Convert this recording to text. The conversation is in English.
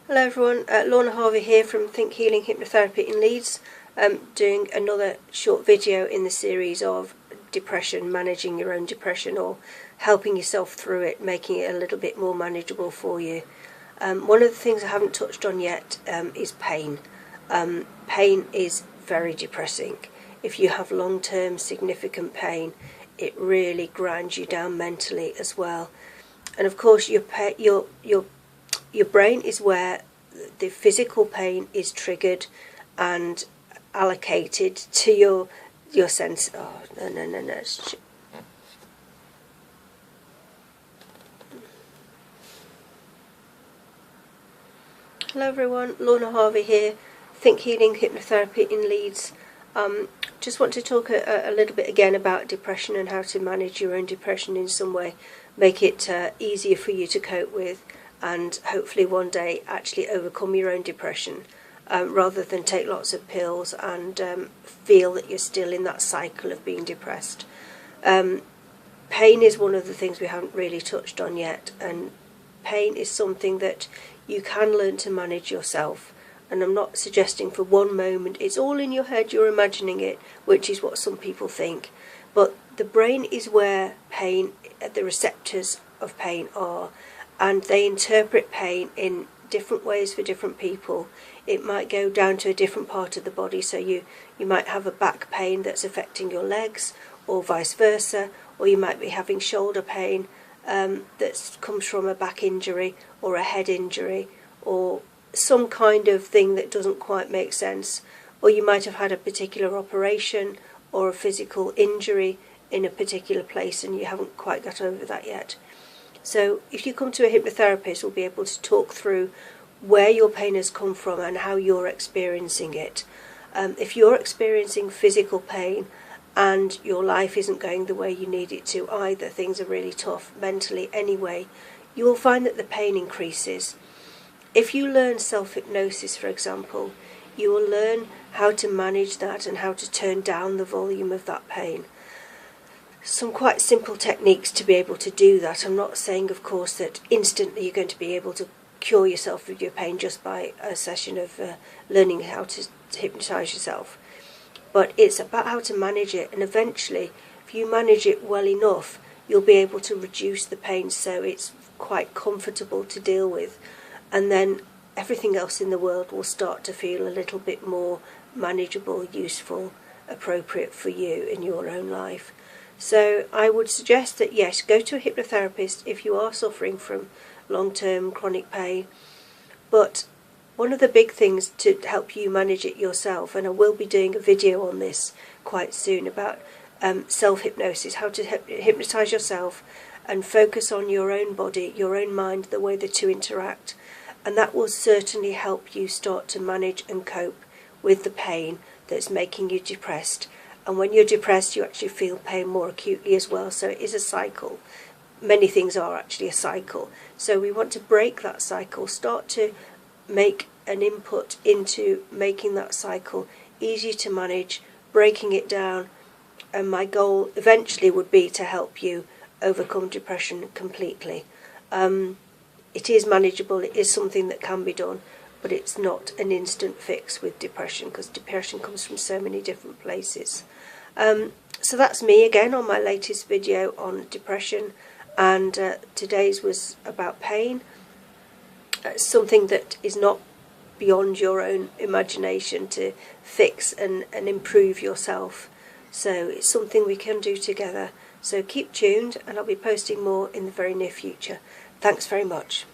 Hello everyone, Lorna Harvey here from Think Healing Hypnotherapy in Leeds, doing another short video in the series of depression, managing your own depression or helping yourself through it, making it a little bit more manageable for you. One of the things I haven't touched on yet is pain. Pain is very depressing. If you have long-term significant pain, it really grinds you down mentally as well. And of course your brain is where the physical pain is triggered and allocated to your sense. Oh, no. Hello everyone, Lorna Harvey here, Think Healing Hypnotherapy in Leeds. Just want to talk a little bit again about depression and how to manage your own depression in some way, make it easier for you to cope with, and hopefully one day actually overcome your own depression, rather than take lots of pills and feel that you're still in that cycle of being depressed. Pain is one of the things we haven't really touched on yet, and pain is something that you can learn to manage yourself. And I'm not suggesting for one moment it's all in your head, you're imagining it, which is what some people think. But the brain is where pain, the receptors of pain are, and they interpret pain in different ways for different people. It might go down to a different part of the body, so you might have a back pain that's affecting your legs, or vice versa, or you might be having shoulder pain that comes from a back injury or a head injury, or some kind of thing that doesn't quite make sense. Or you might have had a particular operation or a physical injury in a particular place and you haven't quite got over that yet. So if you come to a hypnotherapist, we'll be able to talk through where your pain has come from and how you're experiencing it. If you're experiencing physical pain and your life isn't going the way you need it to either, things are really tough mentally anyway, you will find that the pain increases. If you learn self-hypnosis, for example, you will learn how to manage that and how to turn down the volume of that pain. Some quite simple techniques to be able to do that. I'm not saying, of course, that instantly you're going to be able to cure yourself of your pain just by a session of learning how to hypnotise yourself. But it's about how to manage it, and eventually, if you manage it well enough, you'll be able to reduce the pain so it's quite comfortable to deal with. And then everything else in the world will start to feel a little bit more manageable, useful, appropriate for you in your own life. So I would suggest that, yes, go to a hypnotherapist if you are suffering from long-term chronic pain. But one of the big things to help you manage it yourself, and I will be doing a video on this quite soon about self-hypnosis, how to hypnotise yourself and focus on your own body, your own mind, the way the two interact. And that will certainly help you start to manage and cope with the pain that's making you depressed. And when you're depressed, you actually feel pain more acutely as well. So it is a cycle. Many things are actually a cycle. So we want to break that cycle, start to make an input into making that cycle easy to manage, breaking it down. And my goal eventually would be to help you overcome depression completely. It is manageable, it is something that can be done, but it's not an instant fix with depression, because depression comes from so many different places. So that's me again on my latest video on depression, and today's was about pain. Something that is not beyond your own imagination to fix and improve yourself. So it's something we can do together. So keep tuned, and I'll be posting more in the very near future. Thanks very much.